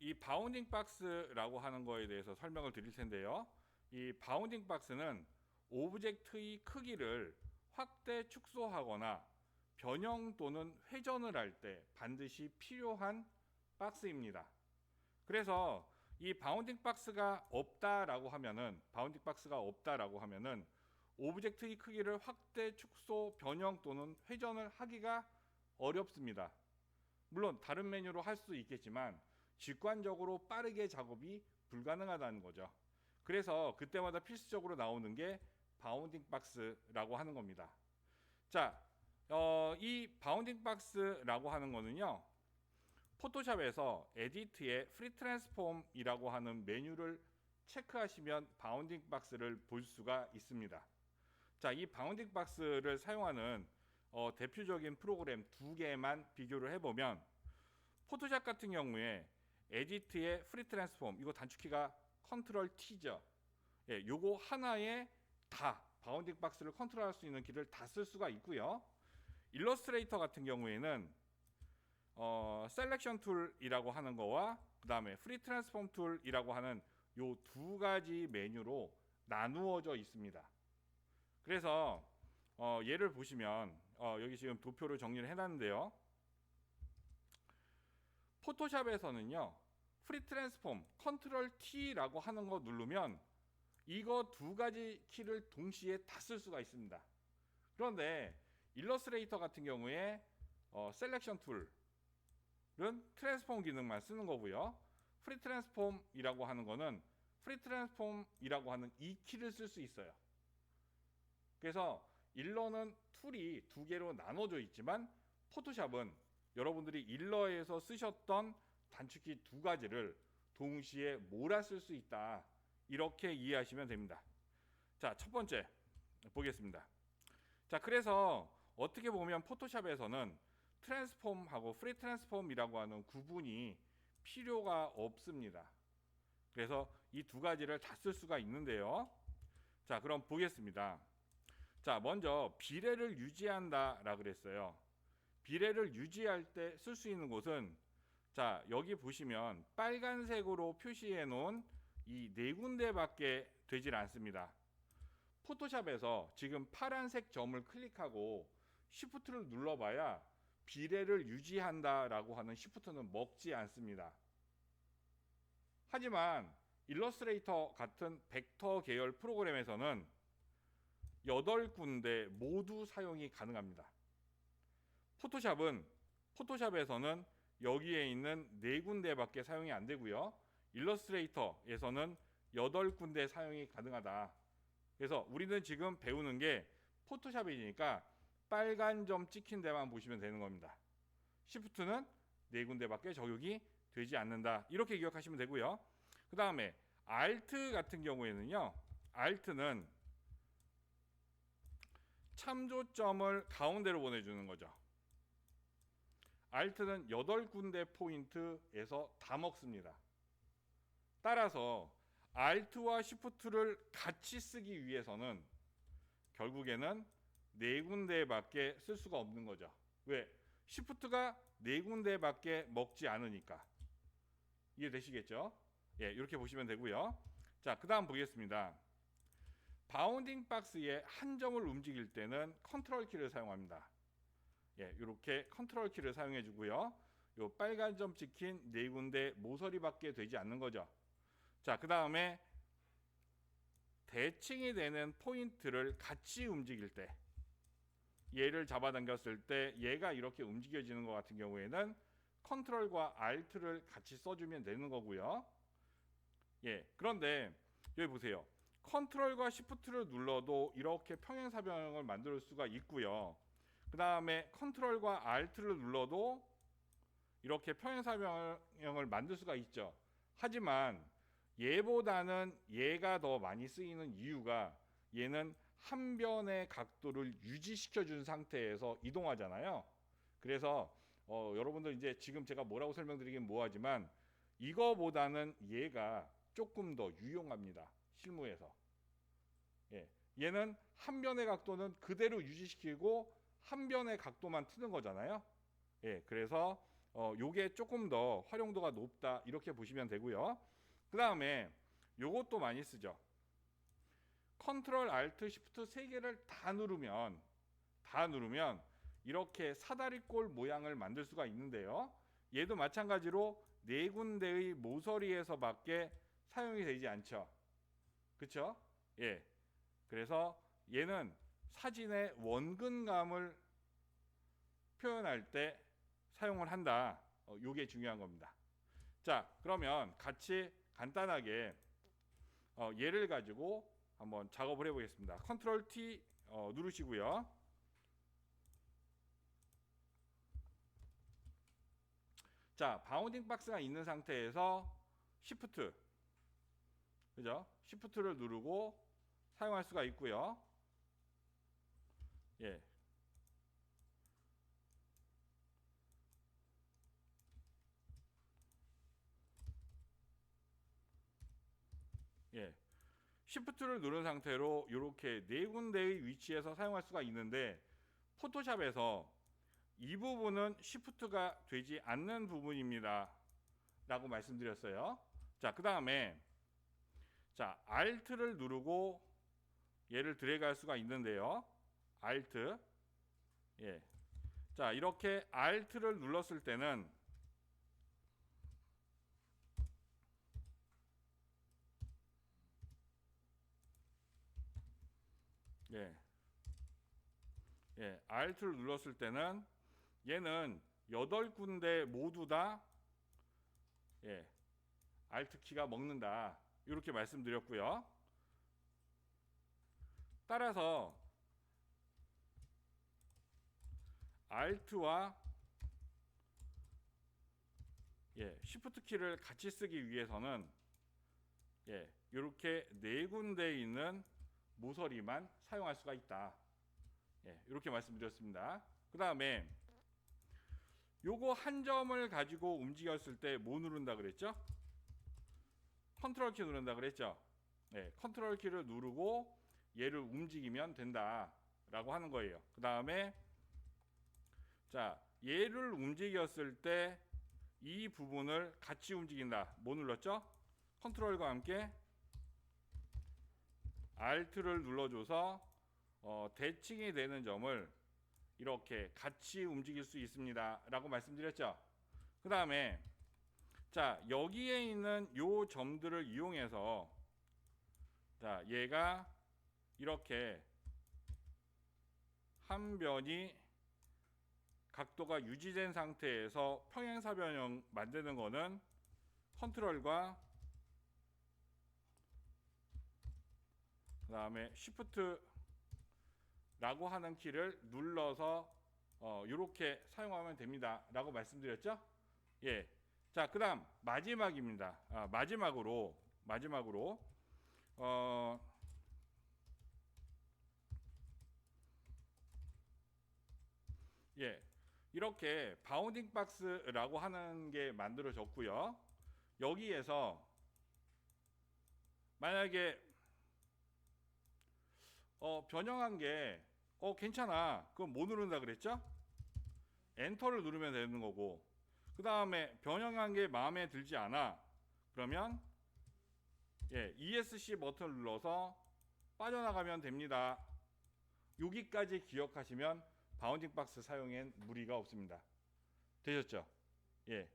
이 바운딩 박스라고 하는 거에 대해서 설명을 드릴 텐데요. 이 바운딩 박스는 오브젝트의 크기를 확대 축소하거나 변형 또는 회전을 할 때 반드시 필요한 박스입니다. 그래서 이 바운딩 박스가 없다라고 하면은 오브젝트의 크기를 확대, 축소, 변형 또는 회전을 하기가 어렵습니다. 물론 다른 메뉴로 할 수 있겠지만 직관적으로 빠르게 작업이 불가능하다는 거죠. 그래서 그때마다 필수적으로 나오는 게 바운딩 박스라고 하는 겁니다. 자, 이 바운딩 박스라고 하는 거는요, 포토샵에서 에디트에 프리 트랜스폼이라고 하는 메뉴를 체크하시면 바운딩 박스를 볼 수가 있습니다. 자, 이 바운딩 박스를 사용하는 대표적인 프로그램 두 개만 비교를 해보면, 포토샵 같은 경우에 에디트의 프리 트랜스폼, 이거 단축키가 컨트롤 T죠. 예, 요거 하나에 다 바운딩 박스를 컨트롤할 수 있는 키를 다 쓸 수가 있고요. 일러스트레이터 같은 경우에는 셀렉션 툴이라고 하는 거와 그 다음에 프리 트랜스폼 툴이라고 하는 요 두 가지 메뉴로 나누어져 있습니다. 그래서 예를 보시면 여기 지금 도표를 정리를 해놨는데요. 포토샵에서는요, 프리 트랜스폼 컨트롤 T라고 하는 거 누르면 이거 두 가지 키를 동시에 다 쓸 수가 있습니다. 그런데 일러스트레이터 같은 경우에 셀렉션 툴은 트랜스폼 기능만 쓰는 거고요. 프리 트랜스폼이라고 하는 거는 프리 트랜스폼이라고 하는 이 키를 쓸 수 있어요. 그래서 일러는 툴이 두 개로 나눠져 있지만 포토샵은 여러분들이 일러에서 쓰셨던 단축키 두 가지를 동시에 몰아 쓸 수 있다. 이렇게 이해하시면 됩니다. 자, 첫 번째 보겠습니다. 자, 그래서 어떻게 보면 포토샵에서는 트랜스폼하고 프리 트랜스폼이라고 하는 구분이 필요가 없습니다. 그래서 이 두 가지를 다 쓸 수가 있는데요. 자, 그럼 보겠습니다. 자, 먼저 비례를 유지한다라 그랬어요. 비례를 유지할 때 쓸 수 있는 곳은, 자, 여기 보시면 빨간색으로 표시해 놓은 이 네 군데밖에 되질 않습니다. 포토샵에서 지금 파란색 점을 클릭하고 Shift를 눌러봐야 비례를 유지한다라고 하는 Shift는 먹지 않습니다. 하지만 일러스트레이터 같은 벡터 계열 프로그램에서는 8군데 모두 사용이 가능합니다. 포토샵에서는 여기에 있는 4군데밖에 사용이 안 되고요. 일러스트레이터에서는 8군데 사용이 가능하다. 그래서 우리는 지금 배우는 게 포토샵이니까 빨간 점 찍힌 데만 보시면 되는 겁니다. Shift는 4군데밖에 적용이 되지 않는다. 이렇게 기억하시면 되고요. 그 다음에 Alt 같은 경우에는요, Alt는 참조점을 가운데로 보내주는 거죠. Alt는 8군데 포인트에서 다 먹습니다. 따라서 Alt와 Shift를 같이 쓰기 위해서는 결국에는 4군데밖에 쓸 수가 없는 거죠. 왜? Shift가 4군데밖에 먹지 않으니까. 이해되시겠죠? 예, 이렇게 보시면 되고요. 자, 그 다음 보겠습니다. 바운딩 박스의 한 점을 움직일 때는 컨트롤 키를 사용합니다. 예, 이렇게 컨트롤 키를 사용해 주고요. 요 빨간 점 찍힌 4군데 모서리밖에 되지 않는 거죠. 자, 그 다음에 대칭이 되는 포인트를 같이 움직일 때, 얘를 잡아당겼을 때 얘가 이렇게 움직여지는 것 같은 경우에는 컨트롤과 Alt를 같이 써주면 되는 거고요. 예, 그런데 여기 보세요. 컨트롤과 Shift를 눌러도 이렇게 평행사변형을 만들 수가 있고요. 그 다음에 컨트롤과 Alt를 눌러도 이렇게 평행사변형을 만들 수가 있죠. 하지만 얘보다는 얘가 더 많이 쓰이는 이유가, 얘는 한 변의 각도를 유지시켜 준 상태에서 이동하잖아요. 그래서 여러분들 이제 지금 제가 뭐라고 설명드리긴 뭐하지만 이거보다는 얘가 조금 더 유용합니다. 실무에서. 예, 얘는 한 변의 각도는 그대로 유지시키고 한 변의 각도만 트는 거잖아요. 예, 그래서 요게 조금 더 활용도가 높다 이렇게 보시면 되고요. 그 다음에 요것도 많이 쓰죠. 컨트롤 알트 시프트 세 개를 다 누르면 이렇게 사다리꼴 모양을 만들 수가 있는데요. 얘도 마찬가지로 네 군데의 모서리에서밖에 사용이 되지 않죠. 그렇죠? 예. 그래서 얘는 사진의 원근감을 표현할 때 사용을 한다. 요게 중요한 겁니다. 자, 그러면 같이 간단하게 얘를 가지고 한번 작업을 해보겠습니다. 컨트롤 T 누르시고요. 자, 바운딩 박스가 있는 상태에서 시프트, 그죠? 시프트를 누르고 사용할 수가 있고요. 예. 예. 시프트를 누른 상태로 이렇게 네 군데의 위치에서 사용할 수가 있는데 포토샵에서 이 부분은 시프트가 되지 않는 부분입니다 라고 말씀드렸어요. 자, 그 다음에 자, Alt를 누르고 얘를 드래그 할 수가 있는데요. Alt. 예. 자, 이렇게 Alt를 눌렀을 때는 예. 예, Alt를 눌렀을 때는 얘는 8군데 모두 다 예, Alt 키가 먹는다. 이렇게 말씀드렸고요. 따라서 Alt와 Shift 키를 같이 쓰기 위해서는 이렇게 네 군데에 있는 모서리만 사용할 수가 있다. 이렇게 말씀드렸습니다. 그 다음에 요거 한 점을 가지고 움직였을 때 뭐 누른다 그랬죠? 컨트롤 키 누른다 그랬죠? 컨트롤 키를 누르고 얘를 움직이면 된다 라고 하는 거예요. 그 다음에 자, 얘를 움직였을 때 이 부분을 같이 움직인다. 뭐 눌렀죠? 컨트롤과 함께 Alt를 눌러줘서 대칭이 되는 점을 이렇게 같이 움직일 수 있습니다 라고 말씀드렸죠. 그 다음에 자, 여기에 있는 요 점들을 이용해서 자, 얘가 이렇게 한 변이 각도가 유지된 상태에서 평행사변형 만드는 거는 컨트롤과 그 다음에 Shift 라고 하는 키를 눌러서 이렇게 사용하면 됩니다 라고 말씀드렸죠. 예. 자, 그 다음 마지막입니다. 마지막으로 이렇게 바운딩 박스라고 하는 게 만들어졌고요. 여기에서 만약에 변형한 게 괜찮아. 그럼 뭐 누른다 그랬죠? 엔터를 누르면 되는 거고, 그 다음에 변형한 게 마음에 들지 않아. 그러면 ESC 버튼을 눌러서 빠져나가면 됩니다. 여기까지 기억하시면 바운딩 박스 사용엔 무리가 없습니다. 되셨죠? 예.